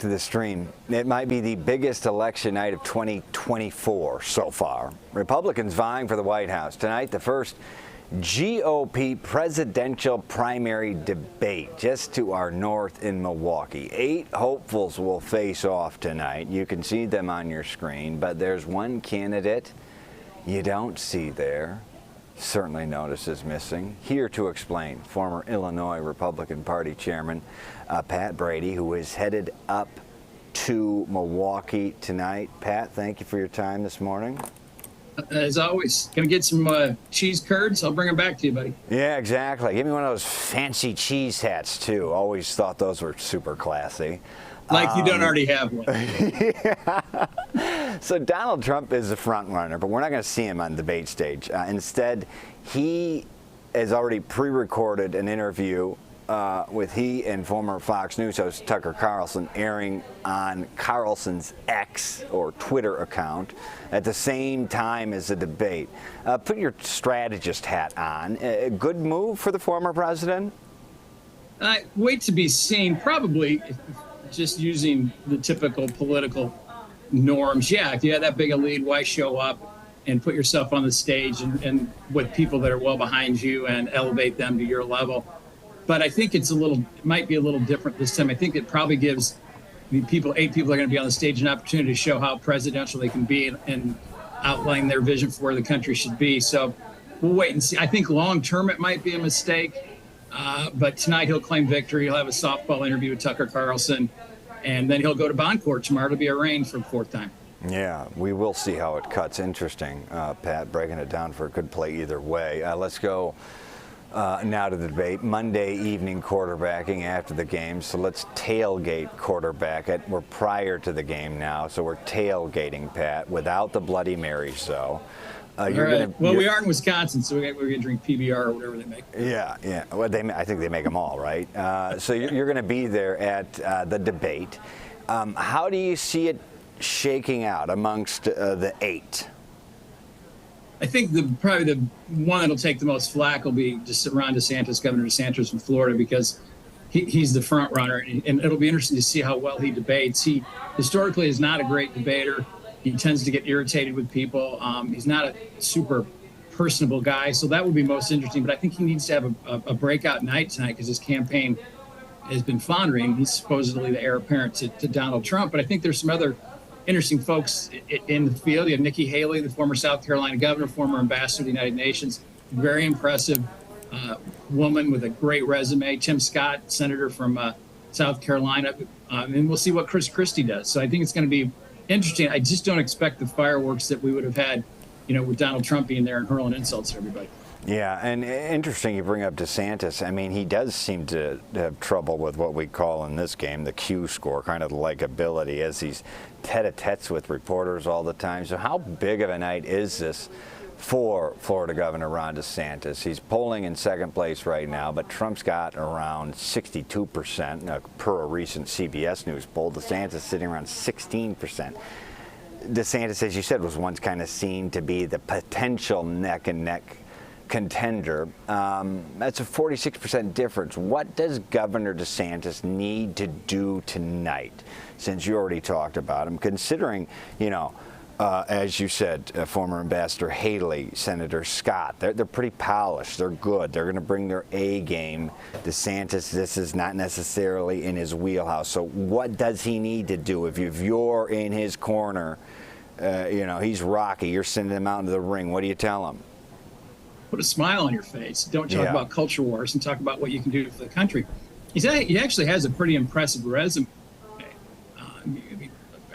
To the stream. It might be the biggest election night of 2024 so far. Republicans vying for the White House. Tonight, the first GOP presidential primary debate just to our north in Milwaukee. 8 hopefuls will face off tonight. You can see them on your screen, but there's one candidate you don't see there. Certainly notices missing. Here to explain, former Illinois Republican Party Chairman Pat Brady, who is headed up to Milwaukee tonight. Pat, thank you for your time this morning. As always, gonna get some cheese curds. I'll bring them back to you, buddy. Yeah, exactly. Give me one of those fancy cheese hats, too. Always thought those were super classy. Like you don't already have one. Yeah. So Donald Trump is the front runner, but we're not going to see him on the debate stage. Instead, he has already pre-recorded an interview with he and former Fox News host Tucker Carlson airing on Carlson's X or Twitter account at the same time as the debate. Put your strategist hat on. A good move for the former president? Wait to be seen. Probably just using the typical political norms. Yeah, if you had that big a lead, why show up and put yourself on the stage and with people that are well behind you and elevate them to your level? But I think it might be a little different this time. I think it probably gives the 8 people are going to be on the stage an opportunity to show how presidential they can be and outline their vision for where the country should be. So we'll wait and see. I think long term it might be a mistake. But tonight he'll claim victory. He'll have a softball interview with Tucker Carlson, and then he'll go to bond court tomorrow to be arraigned for the 4th time. Yeah, we will see how it cuts. Interesting, Pat, breaking it down for a good play either way. Let's go now to the debate. Monday evening quarterbacking after the game, so let's tailgate quarterback it. We're prior to the game now, so we're tailgating, Pat, without the Bloody Marys, though. We are in Wisconsin, so we're going to drink PBR or whatever they make. Yeah. Well, I think they make them all, right? So you're going to be there at the debate. How do you see it shaking out amongst the 8? I think probably the one that'll take the most flack will be just Ron DeSantis, Governor DeSantis from Florida, because he's the front runner, and it'll be interesting to see how well he debates. He historically is not a great debater. He tends to get irritated with people. He's not a super personable guy, so that would be most interesting. But I think he needs to have a breakout night tonight because his campaign has been floundering. He's supposedly the heir apparent to Donald Trump. But I think there's some other interesting folks in the field. You have Nikki Haley, the former South Carolina governor, former ambassador to the United Nations, very impressive woman with a great resume. Tim Scott, senator from South Carolina. And we'll see what Chris Christie does. So I think it's going to be interesting. I just don't expect the fireworks that we would have had, with Donald Trump being there and hurling insults at everybody. Yeah, and interesting you bring up DeSantis. I mean, he does seem to have trouble with what we call in this game the Q score, kind of the likability, as he's tete-a-tetes with reporters all the time. So how big of a night is this for Florida Governor Ron DeSantis? He's polling in second place right now, but Trump's got around 62% per a recent CBS News poll. DeSantis sitting around 16%. DeSantis, as you said, was once kind of seen to be the potential neck-and-neck contender. That's a 46% difference. What does Governor DeSantis need to do tonight, since you already talked about him, considering, as you said, former Ambassador Haley, Senator Scott, they're pretty polished. They're good. They're going to bring their A game. DeSantis, this is not necessarily in his wheelhouse. So what does he need to do? If you're in his corner, he's Rocky, you're sending him out into the ring, what do you tell him? Put a smile on your face. Don't talk about culture wars and talk about what you can do for the country. He actually has a pretty impressive resume.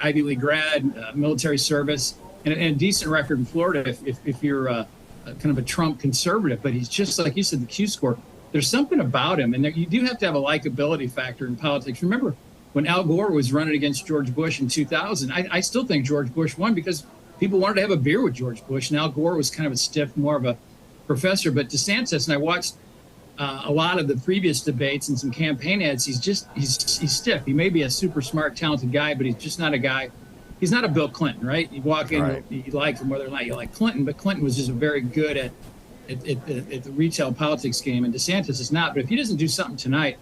Ivy League grad, military service, and a decent record in Florida if you're kind of a Trump conservative. But he's just, like you said, the Q score. There's something about him, and you do have to have a likability factor in politics. Remember when Al Gore was running against George Bush in 2000? I still think George Bush won because people wanted to have a beer with George Bush, and Al Gore was kind of a stiff, more of a professor. But DeSantis, and I watched a lot of the previous debates and some campaign ads, he's stiff. He may be a super smart, talented guy, but he's just not a guy. He's not a Bill Clinton, right? You walk in, right. You like him whether or not you like Clinton, but Clinton was just very good at the retail politics game, and DeSantis is not. But if he doesn't do something tonight,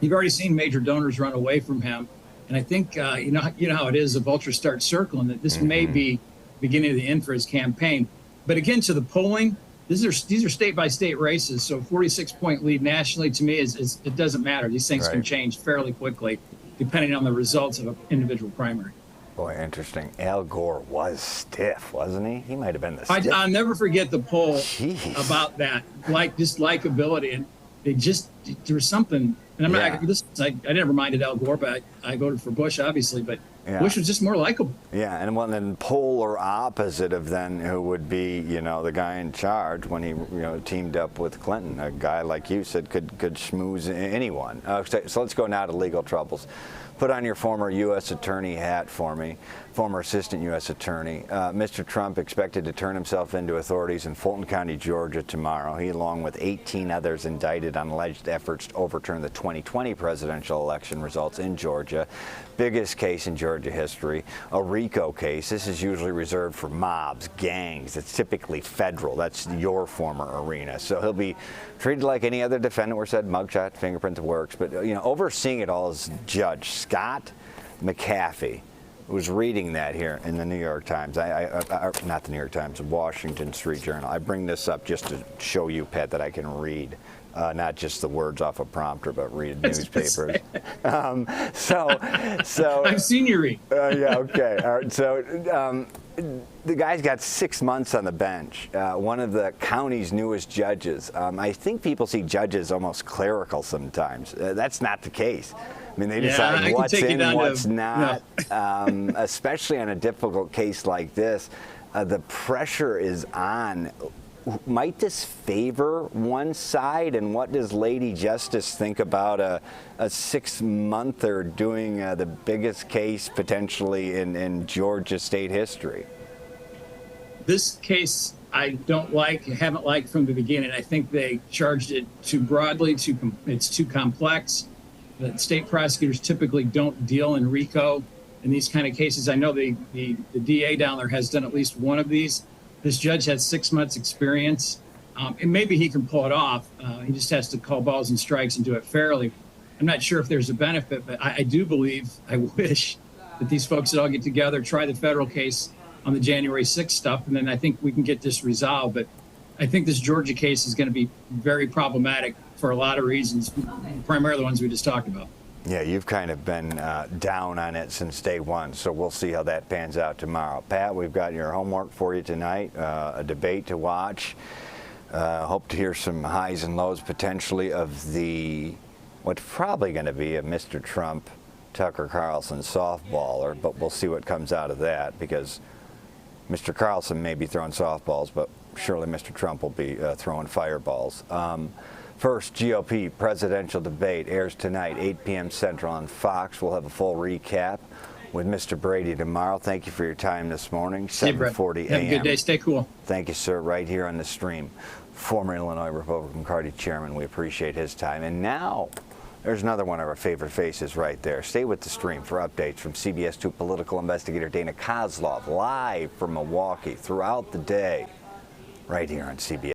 you've already seen major donors run away from him, And I think you know how it is. The vultures start circling that this may be beginning of the end for his campaign. But again, to the polling, these are state by state races. So 46-point lead nationally to me is it doesn't matter. These things can change fairly quickly depending on the results of an individual primary. Boy, interesting. Al Gore was stiff, wasn't he? He might have been the stiff. I'll never forget the poll Jeez. about that, just likability, and there was something. And I'm not. I never minded Al Gore, but I voted for Bush, obviously. But Bush was just more likable. Yeah, and then polar opposite of then who would be, the guy in charge when he, teamed up with Clinton. A guy like you said could schmooze anyone. So let's go now to legal troubles. Put on your former U.S. attorney hat for me, former assistant U.S. attorney. Mr. Trump expected to turn himself into authorities in Fulton County, Georgia tomorrow. He, along with 18 others, indicted on alleged efforts to overturn the 2020 presidential election results in Georgia. Biggest case in Georgia history, a RICO case. This is usually reserved for mobs, gangs. It's typically federal. That's your former arena. So he'll be treated like any other defendant. We're said mugshot, fingerprint works. But, overseeing it all is Judge Scott McAfee. Was reading that here in the New York Times. Not the New York Times, the Washington Street Journal. I bring this up just to show you, Pat, that I can read. Not just the words off a prompter, but read newspapers. So I've seen you read. Yeah, okay. All right. So the guy's got 6 months on the bench. One of the county's newest judges. I think people see judges almost clerical sometimes. That's not the case. I mean, they decide what's in and what's not, especially on a difficult case like this. The pressure is on. Might this favor one side? And what does Lady Justice think about a 6-monther doing the biggest case potentially in Georgia state history? This case I haven't liked from the beginning. I think they charged it too broadly, it's too complex. The state prosecutors typically don't deal in RICO in these kind of cases. I know the DA down there has done at least one of these. This judge has 6 months experience, and maybe he can pull it off. He just has to call balls and strikes and do it fairly. I'm not sure if there's a benefit, but I do believe, I wish that these folks would all get together, try the federal case on the January 6th stuff, and then I think we can get this resolved. But I think this Georgia case is going to be very problematic for a lot of reasons, primarily the ones we just talked about. Yeah, you've kind of been down on it since day one, so we'll see how that pans out tomorrow. Pat, we've got your homework for you tonight, a debate to watch. Hope to hear some highs and lows potentially of what's probably going to be a Mr. Trump, Tucker Carlson softballer, but we'll see what comes out of that, because Mr. Carlson may be throwing softballs, but surely Mr. Trump will be throwing fireballs. First GOP presidential debate airs tonight, 8 p.m. Central on Fox. We'll have a full recap with Mr. Brady tomorrow. Thank you for your time this morning, 7:40 a.m. Have a good day. Stay cool. Thank you, sir, right here on the stream. Former Illinois Republican Party chairman, we appreciate his time. And now, there's another one of our favorite faces right there. Stay with the stream for updates from CBS 2 political investigator Dana Kozlov, live from Milwaukee throughout the day, right here on CBS.